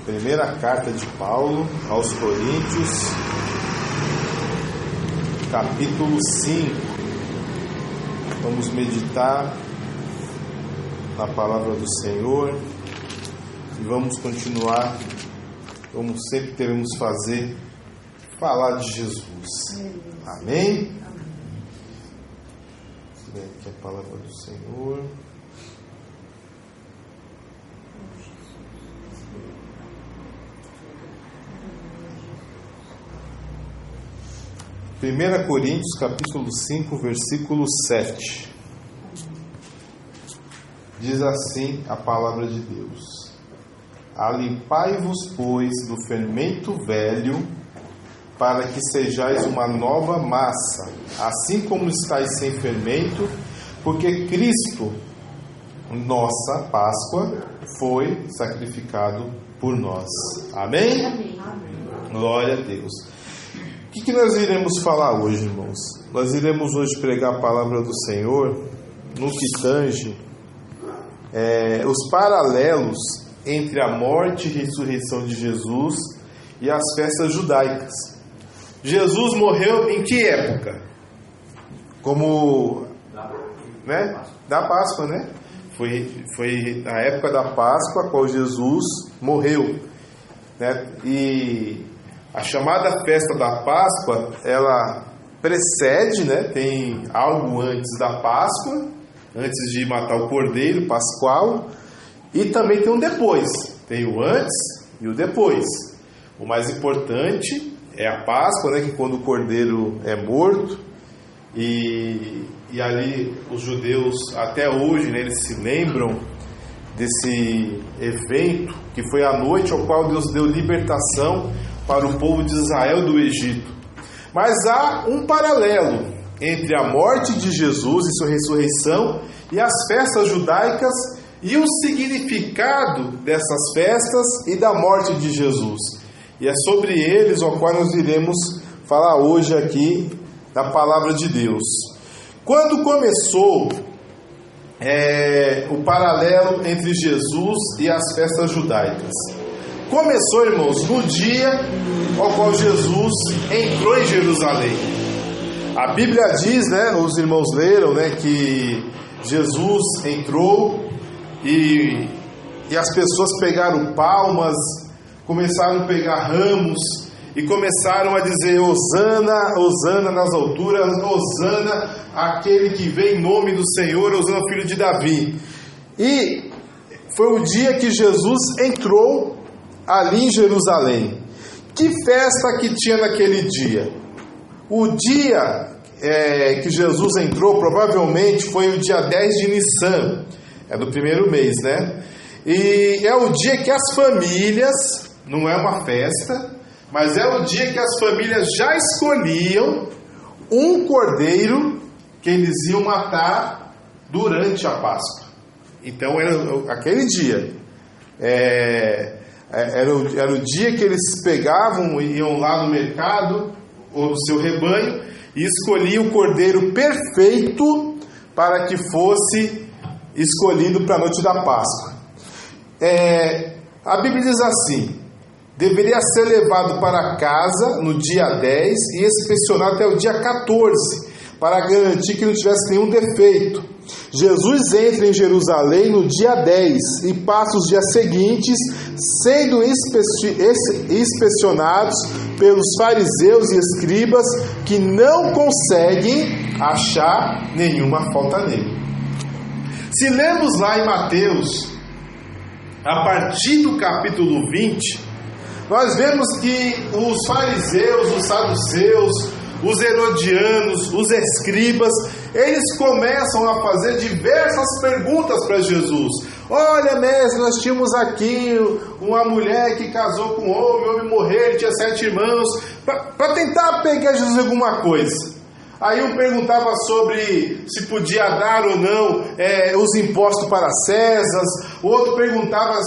Primeira carta de Paulo aos Coríntios, capítulo 5. Vamos meditar na palavra do Senhor e vamos continuar, como sempre devemos fazer, falar de Jesus. Amém? Vou ler aqui a palavra do Senhor. Primeira Coríntios, capítulo 5, versículo 7. Diz assim a palavra de Deus: Alimpai-vos, pois, do fermento velho, para que sejais uma nova massa, assim como estáis sem fermento, porque Cristo, nossa Páscoa, foi sacrificado por nós. Amém? Amém. Glória a Deus. O que nós iremos falar hoje, irmãos? Nós iremos hoje pregar a palavra do Senhor no que tange os paralelos entre a morte e ressurreição de Jesus e as festas judaicas. Jesus morreu em que época? Como, né? Da Páscoa, né? Foi na época da Páscoa qual Jesus morreu, né? E a chamada festa da Páscoa, ela precede, né? Tem algo antes da Páscoa, antes de matar o cordeiro pascual, e também tem um depois. Tem o antes e o depois. O mais importante é a Páscoa, né? Que quando o cordeiro é morto, e ali os judeus até hoje, né, eles se lembram desse evento que foi a noite ao qual Deus deu libertação para o povo de Israel do Egito. Mas há um paralelo entre a morte de Jesus e sua ressurreição e as festas judaicas e o significado dessas festas e da morte de Jesus. E é sobre eles ao qual nós iremos falar hoje aqui na palavra de Deus. Quando começou o paralelo entre Jesus e as festas judaicas? Começou, irmãos, no dia ao qual Jesus entrou em Jerusalém. A Bíblia diz, né, os irmãos leram, né, que Jesus entrou e as pessoas pegaram palmas, começaram a pegar ramos e começaram a dizer: Hosana, Hosana nas alturas, Hosana aquele que vem em nome do Senhor, Hosana filho de Davi. E foi o dia que Jesus entrou ali em Jerusalém. Que festa que tinha naquele dia? O dia que Jesus entrou provavelmente foi o dia 10 de Nissan, é do primeiro mês, né? E é o dia que as famílias, não é uma festa, mas é o dia que as famílias já escolhiam um cordeiro que eles iam matar durante a Páscoa. Então era aquele dia. Era o dia que eles pegavam, iam lá no mercado ou no seu rebanho e escolhiam o cordeiro perfeito para que fosse escolhido para a noite da Páscoa. A Bíblia diz assim: deveria ser levado para casa no dia 10 e inspecionado até o dia 14, para garantir que não tivesse nenhum defeito. Jesus entra em Jerusalém no dia 10 e passa os dias seguintes sendo inspecionados pelos fariseus e escribas, que não conseguem achar nenhuma falta nele. Se lemos lá em Mateus, a partir do capítulo 20, nós vemos que os fariseus, os saduceus, os herodianos, os escribas, eles começam a fazer diversas perguntas para Jesus. Olha, mestre, nós tínhamos aqui uma mulher que casou com um homem, o homem morreu, ele tinha 7 irmãos, para tentar pegar Jesus alguma coisa. Aí um perguntava sobre se podia dar ou não os impostos para César, o outro perguntava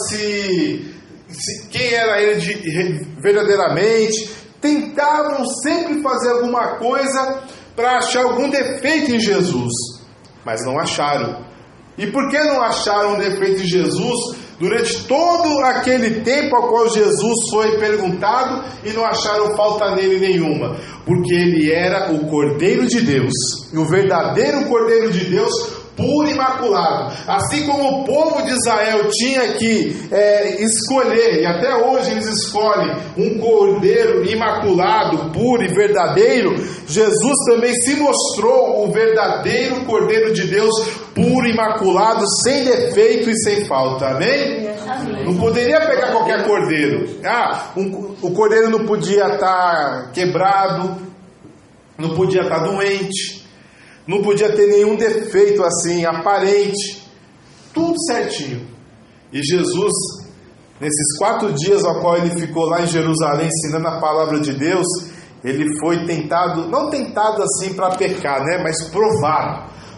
quem era ele verdadeiramente. Tentavam sempre fazer alguma coisa para achar algum defeito em Jesus, mas não acharam. E por que não acharam um defeito em Jesus? durante todo aquele tempo ao qual Jesus foi perguntado, e não acharam falta nele nenhuma, porque ele era o Cordeiro de Deus, o verdadeiro Cordeiro de Deus, puro e imaculado. Assim como o povo de Israel tinha que escolher, e até hoje eles escolhem um cordeiro imaculado, puro e verdadeiro, Jesus também se mostrou o verdadeiro Cordeiro de Deus, puro e imaculado, sem defeito e sem falta. Amém? Amém. Não poderia pegar qualquer cordeiro. O cordeiro não podia estar quebrado, não podia estar doente, não podia ter nenhum defeito assim aparente, tudo certinho. E Jesus, nesses 4 dias ao qual ele ficou lá em Jerusalém ensinando a palavra de Deus, ele foi tentado, não tentado assim para pecar, né? Mas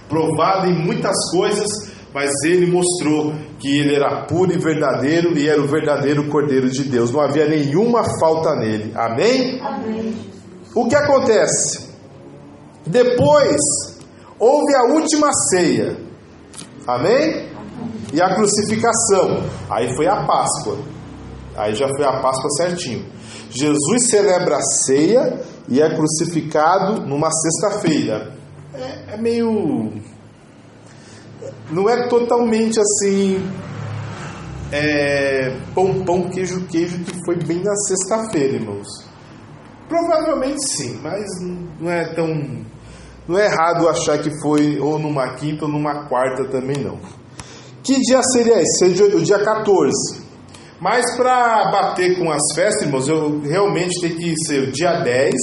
provado em muitas coisas, mas ele mostrou que ele era puro e verdadeiro, e era o verdadeiro Cordeiro de Deus, não havia nenhuma falta nele. Amém? Amém. O que acontece? Depois houve a última ceia, amém? E a crucificação, aí foi a Páscoa, aí já foi a Páscoa certinho. Jesus celebra a ceia e é crucificado numa sexta-feira. É meio... não é totalmente assim, pão, queijo, que foi bem na sexta-feira, irmãos. Provavelmente sim, mas não é tão... não é errado achar que foi ou numa quinta ou numa quarta também não. Que dia seria esse? Seria o dia 14. Mas para bater com as festas, irmãos, eu realmente tenho que ser o dia 10,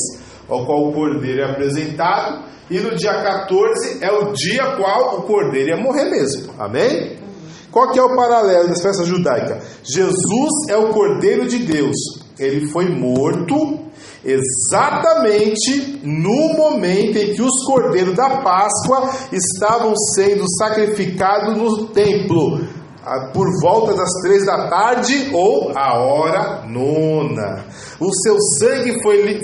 ao qual o cordeiro é apresentado, e no dia 14 é o dia qual o cordeiro ia morrer mesmo. Amém? Qual que é o paralelo das festas judaicas? Jesus é o Cordeiro de Deus. Ele foi morto exatamente no momento em que os cordeiros da Páscoa estavam sendo sacrificados no templo, por volta das 3 da tarde ou a hora 9. O seu sangue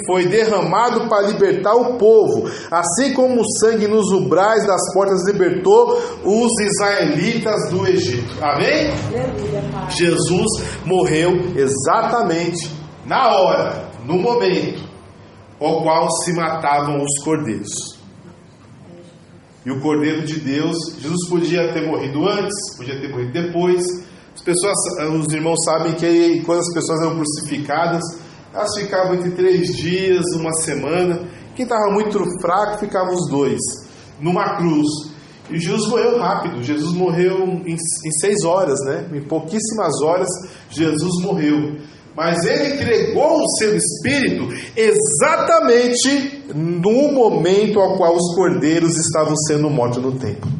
foi derramado para libertar o povo, assim como o sangue nos umbrais das portas libertou os israelitas do Egito. Amém? Jesus morreu exatamente na hora, no momento ao qual se matavam os cordeiros. E o Cordeiro de Deus, Jesus podia ter morrido antes, podia ter morrido depois. Os irmãos sabem que quando as pessoas eram crucificadas, elas ficavam entre 3 dias, 1 semana. Quem estava muito fraco ficava os 2 numa cruz. E Jesus morreu rápido. Jesus morreu em 6 horas, né? Em pouquíssimas horas Jesus morreu. Mas ele entregou o seu espírito exatamente no momento ao qual os cordeiros estavam sendo mortos no templo.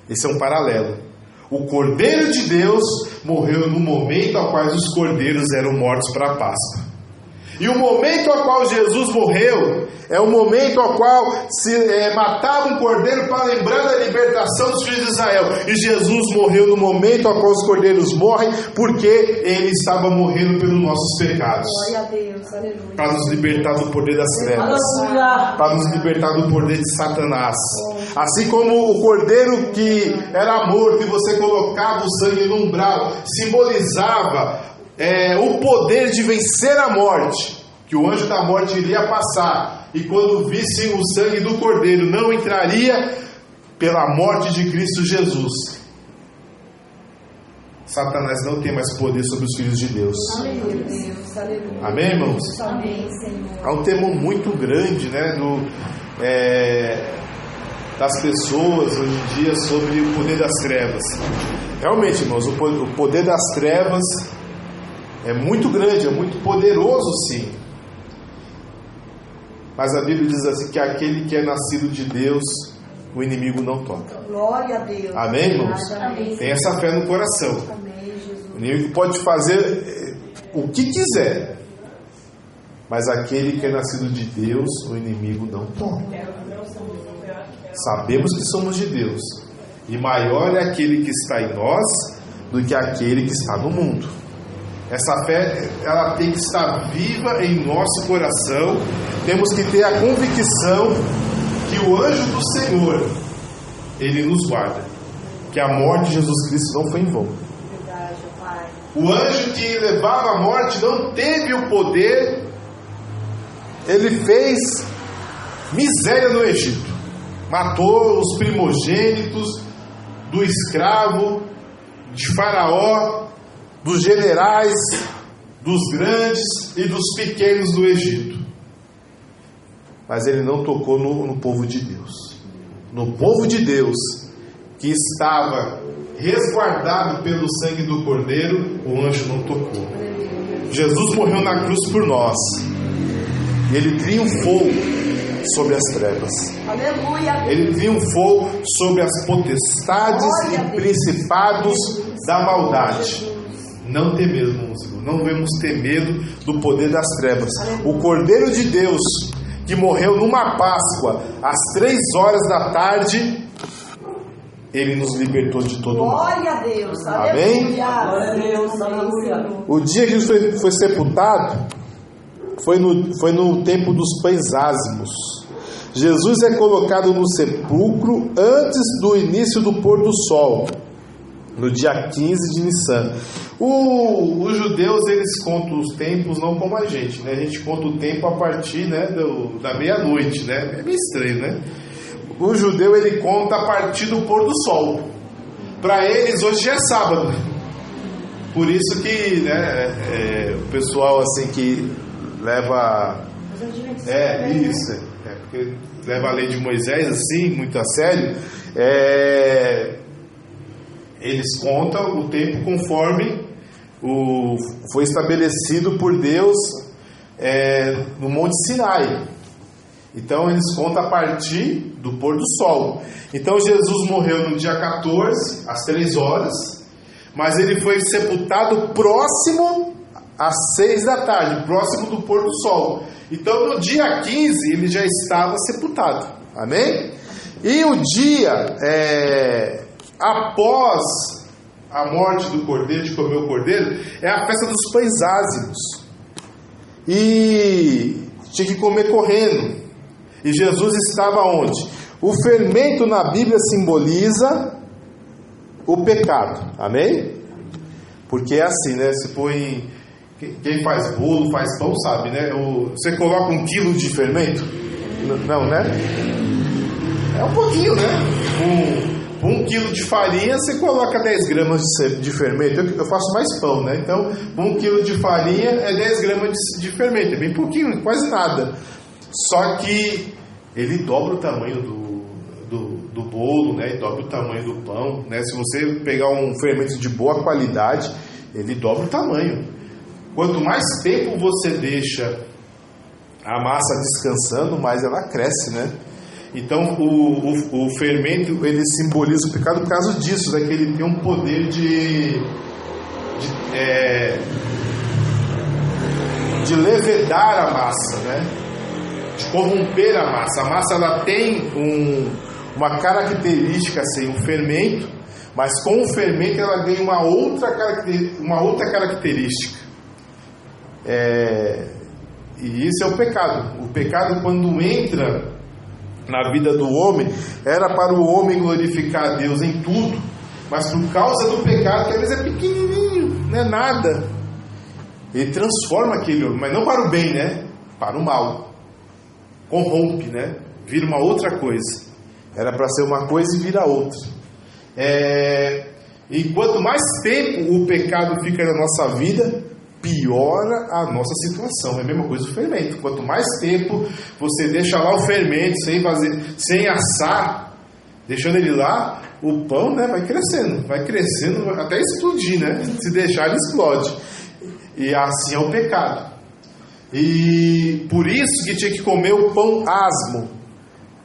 Esse é um paralelo. O Cordeiro de Deus morreu no momento ao qual os cordeiros eram mortos para a Páscoa. E o momento ao qual Jesus morreu é o momento ao qual se matava um cordeiro para lembrar da libertação dos filhos de Israel. E Jesus morreu no momento ao qual os cordeiros morrem, porque ele estava morrendo pelos nossos pecados. Glória a Deus, aleluia. Para nos libertar do poder das trevas, para nos libertar do poder de Satanás. Assim como o cordeiro que era morto e você colocava o sangue no umbral, simbolizava o poder de vencer a morte, que o anjo da morte iria passar, e quando vissem o sangue do cordeiro, não entraria pela morte de Cristo Jesus. Satanás não tem mais poder sobre os filhos de Deus. Amém, irmãos? Amém, Senhor. Há um temor muito grande, né, das pessoas hoje em dia sobre o poder das trevas. Realmente, irmãos, o poder das trevas é muito grande, é muito poderoso, sim. Mas a Bíblia diz assim, que aquele que é nascido de Deus, o inimigo não toca. Glória a Deus. Amém, irmãos? Amém. Tem essa fé no coração. Amém, Jesus. O inimigo pode fazer o que quiser, mas aquele que é nascido de Deus, o inimigo não toca. Sabemos que somos de Deus, e maior é aquele que está em nós do que aquele que está no mundo. Essa fé, ela tem que estar viva em nosso coração. Temos que ter a convicção que o anjo do Senhor, ele nos guarda, que a morte de Jesus Cristo não foi em vão. O anjo que levava a morte não teve o poder. Ele fez miséria no Egito. Matou os primogênitos do escravo, de Faraó, dos generais, dos grandes e dos pequenos do Egito. Mas ele não tocou no povo de Deus. No povo de Deus, que estava resguardado pelo sangue do Cordeiro, o anjo não tocou. Jesus morreu na cruz por nós. E ele triunfou sobre as trevas. Aleluia. Ele triunfou sobre as potestades e principados da maldade. Não tememos, não devemos ter medo do poder das trevas. O Cordeiro de Deus, que morreu numa Páscoa às 3 horas da tarde, ele nos libertou de todo o mal. Glória a Deus. Amém? Glória a Deus. Aleluia. O dia que Jesus foi sepultado foi no tempo dos pães ázimos. Jesus é colocado no sepulcro antes do início do pôr do sol, no dia 15 de Nissan. Os judeus, eles contam os tempos não como a gente, né? A gente conta o tempo a partir, né, da meia-noite, né? É meio estranho, né? O judeu, ele conta a partir do pôr do sol. Para eles, hoje já é sábado. Por isso que, né, o pessoal assim que leva... porque leva a lei de Moisés assim, muito a sério. Eles contam o tempo conforme foi estabelecido por Deus no Monte Sinai. Então eles contam a partir do pôr do sol. Então Jesus morreu no dia 14, às 3 horas, mas ele foi sepultado próximo às 6 da tarde, próximo do pôr do sol. Então no dia 15 ele já estava sepultado. Amém? E o dia após a morte do cordeiro, de comer o cordeiro, é a festa dos pães ázimos. E tinha que comer correndo. E Jesus estava onde? O fermento na Bíblia simboliza o pecado. Amém? Porque é assim, né? Se põe... Quem faz bolo, faz pão, sabe, né? Você coloca 1 quilo de fermento? Não, né? É um pouquinho, né? 1 quilo de farinha, você coloca 10 gramas de fermento. Eu faço mais pão, né? Então, 1 quilo de farinha é 10 gramas de fermento. É bem pouquinho, quase nada. Só que ele dobra o tamanho do bolo, né? E dobra o tamanho do pão, né? Se você pegar um fermento de boa qualidade, ele dobra o tamanho. Quanto mais tempo você deixa a massa descansando, mais ela cresce, né? Então o fermento, ele simboliza o pecado por causa disso, né? Que ele tem um poder de levedar a massa, né? De corromper a massa. A massa, ela tem uma característica assim, um fermento, mas com o fermento ela ganha uma outra característica. E isso é o pecado. O pecado, quando entra na vida do homem, era para o homem glorificar a Deus em tudo, mas por causa do pecado, que às vezes é pequenininho, não é nada, ele transforma aquele homem, mas não para o bem, né? Para o mal. Corrompe, né? Vira uma outra coisa. Era para ser uma coisa e vira outra. E quanto mais tempo o pecado fica na nossa vida, piora a nossa situação. É a mesma coisa do fermento. Quanto mais tempo você deixa lá o fermento sem assar, deixando ele lá, o pão, né, vai crescendo até explodir, né? Se deixar, ele explode. E assim é o pecado. E por isso que tinha que comer o pão asmo,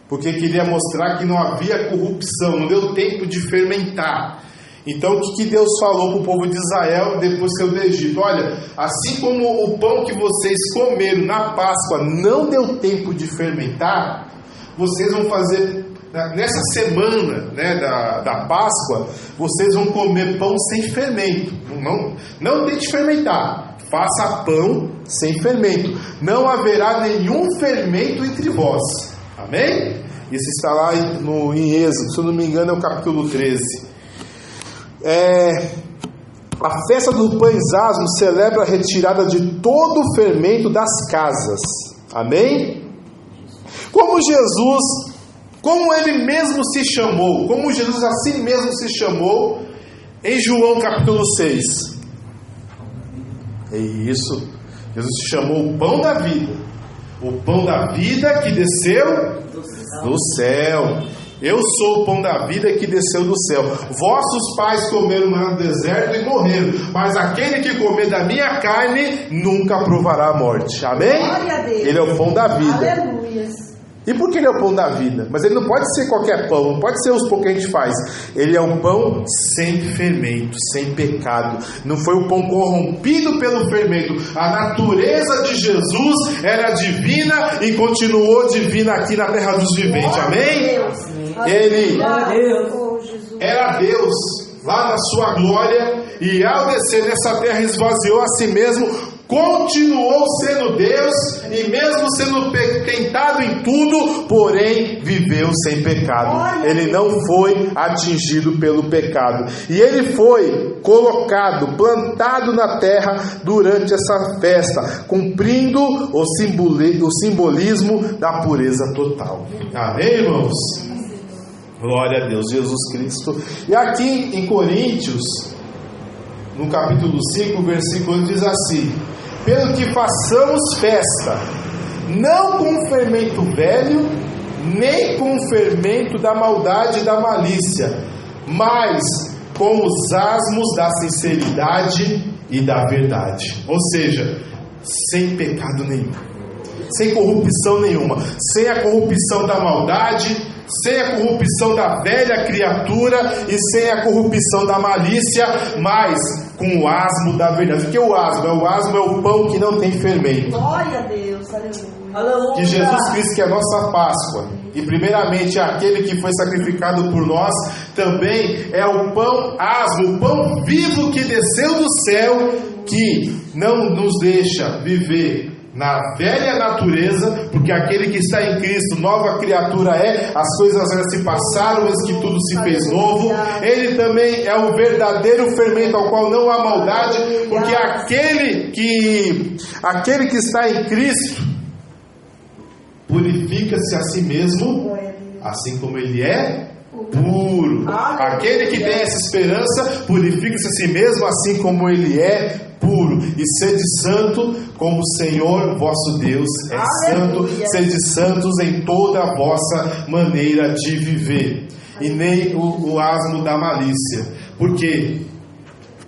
porque queria mostrar que não havia corrupção, não deu tempo de fermentar. Então o que Deus falou para o povo de Israel depois que saiu do Egito? Olha, assim como o pão que vocês comeram na Páscoa não deu tempo de fermentar, vocês vão fazer nessa semana, né, da Páscoa, vocês vão comer pão sem fermento. Não tente fermentar. Faça pão sem fermento. Não haverá nenhum fermento entre vós. Amém? Isso está lá em Êxodo, se eu não me engano é o capítulo 13. A festa dos pães asmos celebra a retirada de todo o fermento das casas. Amém? Como Jesus, como ele mesmo se chamou, como Jesus assim mesmo se chamou em João capítulo 6. É isso. Jesus se chamou o pão da vida. O pão da vida que desceu do céu. Eu sou o pão da vida que desceu do céu. Vossos pais comeram no deserto e morreram, mas aquele que comer da minha carne nunca provará a morte. Amém? Glória a Deus. Ele é o pão da vida. Aleluia. E por que ele é o pão da vida? Mas ele não pode ser qualquer pão, não pode ser os pão que a gente faz. Ele é um pão sem fermento, sem pecado. Não foi o pão corrompido pelo fermento. A natureza de Jesus era divina e continuou divina aqui na terra dos viventes. Amém? Ele era Deus lá na sua glória, e ao descer nessa terra esvaziou a si mesmo, continuou sendo Deus, e mesmo sendo tentado em tudo, porém viveu sem pecado. Ele não foi atingido pelo pecado, e ele foi colocado, plantado na terra durante essa festa, cumprindo o simbolismo da pureza total. Amém, irmãos? Glória a Deus, Jesus Cristo. E aqui em Coríntios, no capítulo 5, versículo 8, diz assim: pelo que façamos festa, não com fermento velho, nem com fermento da maldade e da malícia, mas com os asmos da sinceridade e da verdade. Ou seja, sem pecado nenhum, sem corrupção nenhuma, sem a corrupção da maldade, sem a corrupção da velha criatura e sem a corrupção da malícia, mas com o asmo da verdade. O que é o asmo? O asmo é o pão que não tem fermento. Glória a Deus, aleluia. Que Jesus Cristo, que é a nossa Páscoa, e primeiramente aquele que foi sacrificado por nós, também é o pão asmo, o pão vivo que desceu do céu, que não nos deixa viver na velha natureza, porque aquele que está em Cristo, nova criatura é, as coisas já se passaram, eis que tudo se fez novo. Ele também é o verdadeiro fermento, ao qual não há maldade, porque aquele que está em Cristo purifica-se a si mesmo, assim como ele é puro. Aquele que tem essa esperança purifica-se a si mesmo, assim como ele é puro. E sede santo, como o Senhor vosso Deus é santo. Sede santos em toda a vossa maneira de viver, e nem o asmo da malícia. Porque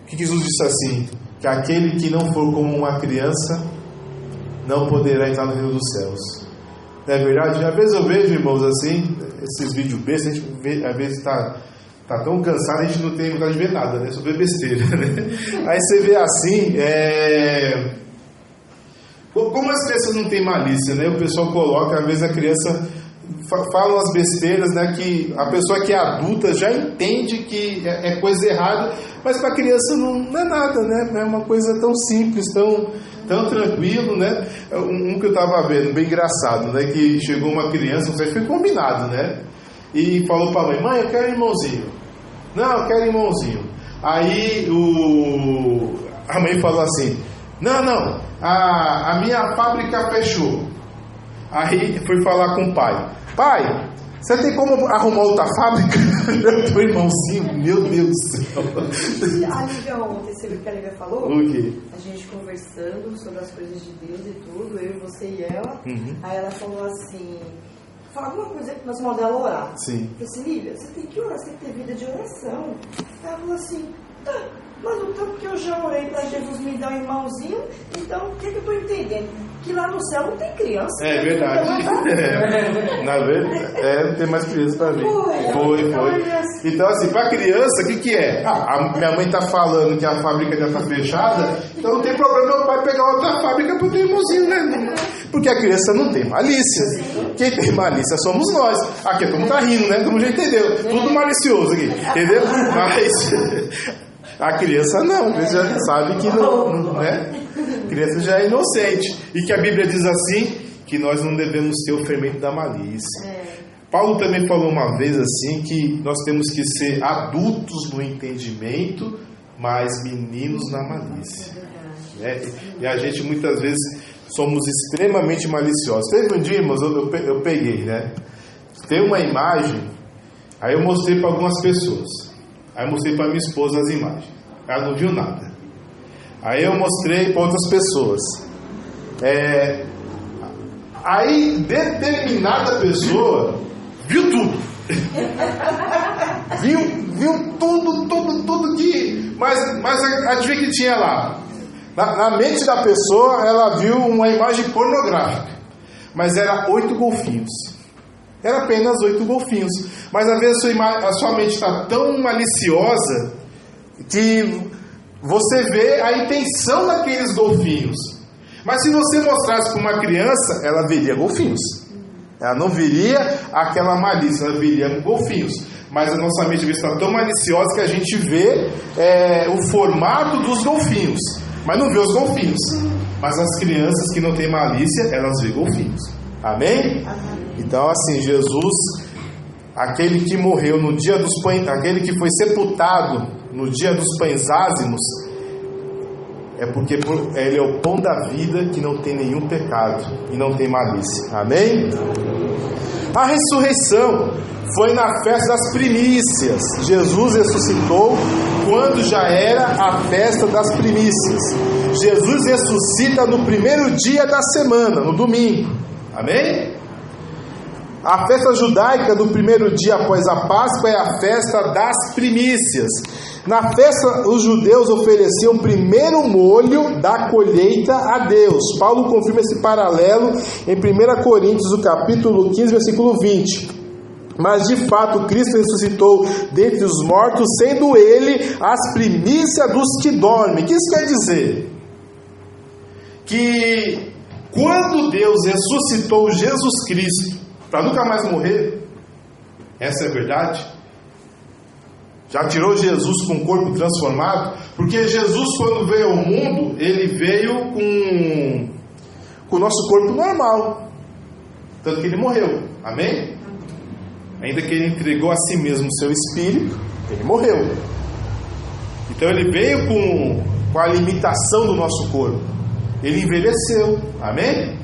o que Jesus disse assim? Que aquele que não for como uma criança não poderá entrar no reino dos céus. Não é verdade? Às vezes eu vejo, irmãos, assim, esses vídeos bestas, a gente vê, às vezes está tão cansado, a gente não tem vontade de ver nada, né? Só ver besteira, né? Aí você vê assim, como as crianças não têm malícia, né? O pessoal coloca, às vezes a criança fala umas besteiras, né? Que a pessoa que é adulta já entende que é coisa errada, mas para a criança não é nada, né? É uma coisa tão simples, tão tranquilo, né? Um que eu estava vendo, bem engraçado, né? Que chegou uma criança, não sei se foi combinado, né? E falou para a mãe: eu quero irmãozinho. Não, eu quero irmãozinho. Aí a mãe falou assim: não, a minha fábrica fechou. Aí foi falar com o pai: pai, você tem como arrumar outra fábrica? Meu irmãozinho, meu Deus do céu. A Lívia ontem, você viu que a Lívia falou? O quê? A gente conversando sobre as coisas de Deus e tudo, eu, você e ela. Aí ela falou assim: fala alguma coisa que nós mandamos ela orar. Sim. Eu disse: Lívia, você tem que orar, você tem que ter vida de oração. Ela falou assim: tá, mas o tanto que eu já orei para Jesus me dar um irmãozinho, então o que eu estou entendendo? Que lá no céu não tem criança. É verdade. Na verdade, não tem mais criança para ver. Foi. Então, assim, para criança, o que é? A minha mãe está falando que a fábrica já está fechada, então não tem problema meu pai pegar outra fábrica para o teu irmãozinho, né? Porque a criança não tem malícia. Quem tem malícia somos nós. Aqui todo mundo está rindo, né? Todo mundo já entendeu. Tudo malicioso aqui, entendeu? Mas a criança não, a criança já sabe que não, né? A criança já é inocente. E que a Bíblia diz assim, que nós não devemos ter o fermento da malícia. Paulo também falou uma vez assim, que nós temos que ser adultos no entendimento, mas meninos na malícia. E a gente muitas vezes somos extremamente maliciosos. Teve um dia, irmãos, eu peguei, né? Tem uma imagem, aí eu mostrei para algumas pessoas. Aí eu mostrei para minha esposa as imagens. Ela não viu nada. Aí eu mostrei para outras pessoas. Aí determinada pessoa viu tudo. viu tudo que... Mas adivinha que tinha lá? Na mente da pessoa, ela viu uma imagem pornográfica. Mas era 8 golfinhos. Era apenas 8 golfinhos. Mas às vezes a sua mente está tão maliciosa que você vê a intenção daqueles golfinhos. Mas se você mostrasse para uma criança, ela veria golfinhos. Ela não viria aquela malícia, ela viria golfinhos. Mas a nossa mente está tão maliciosa que a gente vê o formato dos golfinhos, mas não vê os golfinhos. Mas as crianças que não têm malícia, elas vê golfinhos. Amém? Então assim, Jesus, aquele que morreu no dia dos pães, aquele que foi sepultado no dia dos pães ázimos, é porque ele é o pão da vida que não tem nenhum pecado e não tem malícia. Amém? A ressurreição foi na festa das primícias. Jesus ressuscitou quando já era a festa das primícias. Jesus ressuscita no primeiro dia da semana, no domingo. Amém? A festa judaica do primeiro dia após a Páscoa é a festa das primícias. Na festa, os judeus ofereciam o primeiro molho da colheita a Deus. Paulo confirma esse paralelo em 1 Coríntios, no capítulo 15, versículo 20. Mas de fato Cristo ressuscitou dentre os mortos, sendo Ele as primícias dos que dormem. O que isso quer dizer? Que quando Deus ressuscitou Jesus Cristo para nunca mais morrer, essa é a verdade, já tirou Jesus com o corpo transformado, porque Jesus, quando veio ao mundo, ele veio com o nosso corpo normal, tanto que ele morreu. Amém? Ainda que ele entregou a si mesmo o seu espírito, ele morreu. Então ele veio com a limitação do nosso corpo. Ele envelheceu. Amém?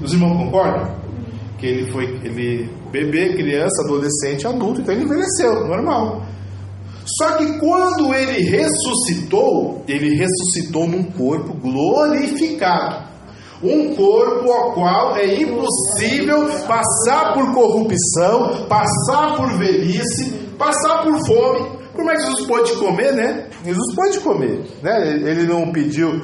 Os irmãos concordam? Que ele bebê, criança, adolescente, adulto, então ele envelheceu, normal. Só que quando ele ressuscitou num corpo glorificado. Um corpo ao qual é impossível passar por corrupção, passar por velhice, passar por fome. Por mais que Jesus pode comer, né? Jesus pode comer, né? Ele não pediu,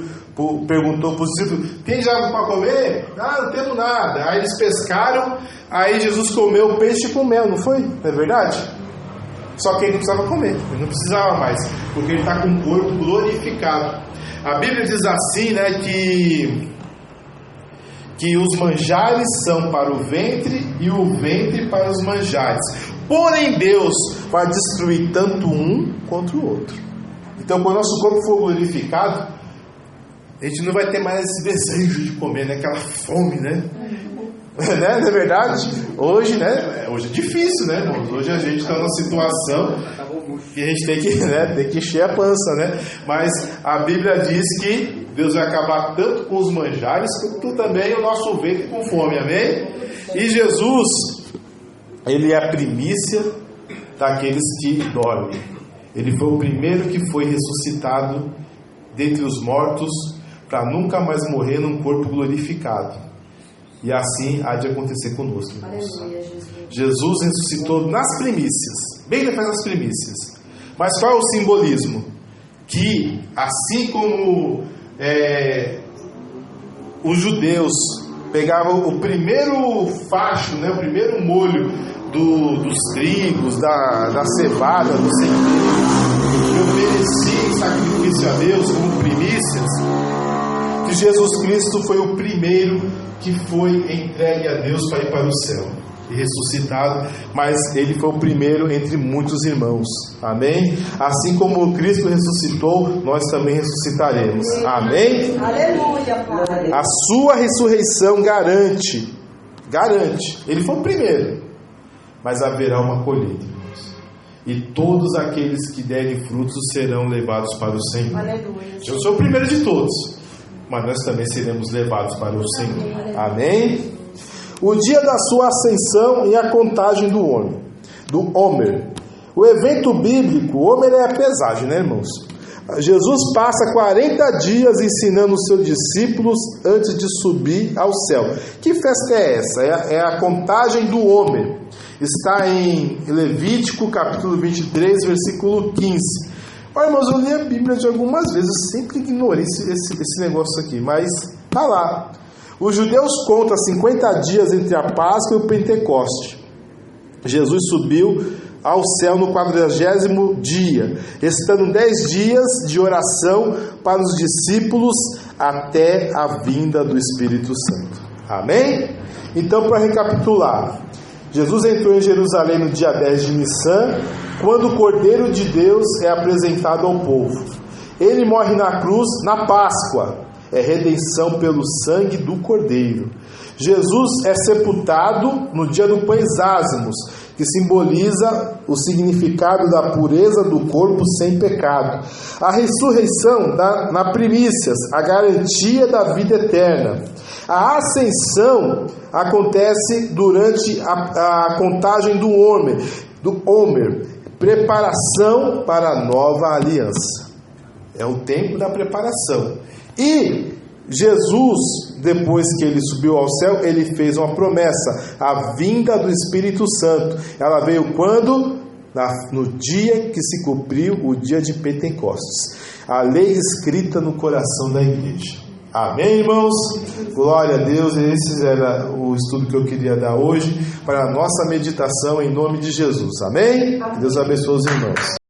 perguntou para os discípulos: tem já algo para comer? Ah, não temos nada. Aí eles pescaram, aí Jesus comeu peixe com mel, não foi? Não é verdade? Só que ele não precisava comer, ele não precisava mais, porque ele está com um corpo glorificado. A Bíblia diz assim, né, que os manjares são para o ventre e o ventre para os manjares. Porém Deus vai destruir tanto um quanto o outro. Então quando o nosso corpo for glorificado, a gente não vai ter mais esse desejo de comer, né? Aquela fome, né? Né? Não é verdade? Hoje, né? Hoje é difícil, né, irmãos? Hoje a gente está numa situação que a gente tem que encher a pança, né? Mas a Bíblia diz que Deus vai acabar tanto com os manjares quanto também o nosso ventre com fome, amém? E Jesus, ele é a primícia daqueles que dormem. Ele foi o primeiro que foi ressuscitado dentre os mortos para nunca mais morrer num corpo glorificado. E assim há de acontecer conosco, irmãos. Jesus ressuscitou nas primícias, bem depois das primícias. Mas qual é o simbolismo? Que assim como os judeus pegavam o primeiro facho, né, o primeiro molho dos trigos, da cevada, do centeio, que oferecia em sacrifício a Deus como primícias, que Jesus Cristo foi o primeiro que foi entregue a Deus para ir para o céu e ressuscitado, mas ele foi o primeiro entre muitos irmãos, amém? Assim como Cristo ressuscitou, nós também ressuscitaremos, amém? Aleluia, Pai. A sua ressurreição garante, ele foi o primeiro, mas haverá uma colheita, irmãos. e todos aqueles que derem frutos serão levados para o Senhor. Aleluia. Eu sou o primeiro de todos, mas nós também seremos levados para o Senhor. Amém? O dia da sua ascensão e a contagem do Homer. O evento bíblico, o Homer é a pesagem, né, irmãos? Jesus passa 40 dias ensinando os seus discípulos antes de subir ao céu. Que festa é essa? É a contagem do Homer. Está em Levítico, capítulo 23, versículo 15. Olha, irmãos, eu li a Bíblia de algumas vezes, eu sempre ignorei esse negócio aqui, mas está lá. Os judeus contam 50 dias entre a Páscoa e o Pentecoste. Jesus subiu ao céu no 40º dia, estando 10 dias de oração para os discípulos até a vinda do Espírito Santo. Amém? Então, para recapitular, Jesus entrou em Jerusalém no dia 10 de Nissan, quando o Cordeiro de Deus é apresentado ao povo. Ele morre na cruz na Páscoa, é redenção pelo sangue do Cordeiro. Jesus é sepultado no dia do Pães Ázimos, que simboliza o significado da pureza do corpo sem pecado. A ressurreição dá na primícias a garantia da vida eterna. A ascensão acontece durante a contagem do Homer, preparação para a nova aliança. É o tempo da preparação. E Jesus, depois que ele subiu ao céu, ele fez uma promessa, a vinda do Espírito Santo. Ela veio quando? No dia que se cumpriu o dia de Pentecostes. A lei escrita no coração da igreja. Amém, irmãos? Glória a Deus. Esse era o estudo que eu queria dar hoje para a nossa meditação em nome de Jesus. Amém? Deus abençoe os irmãos.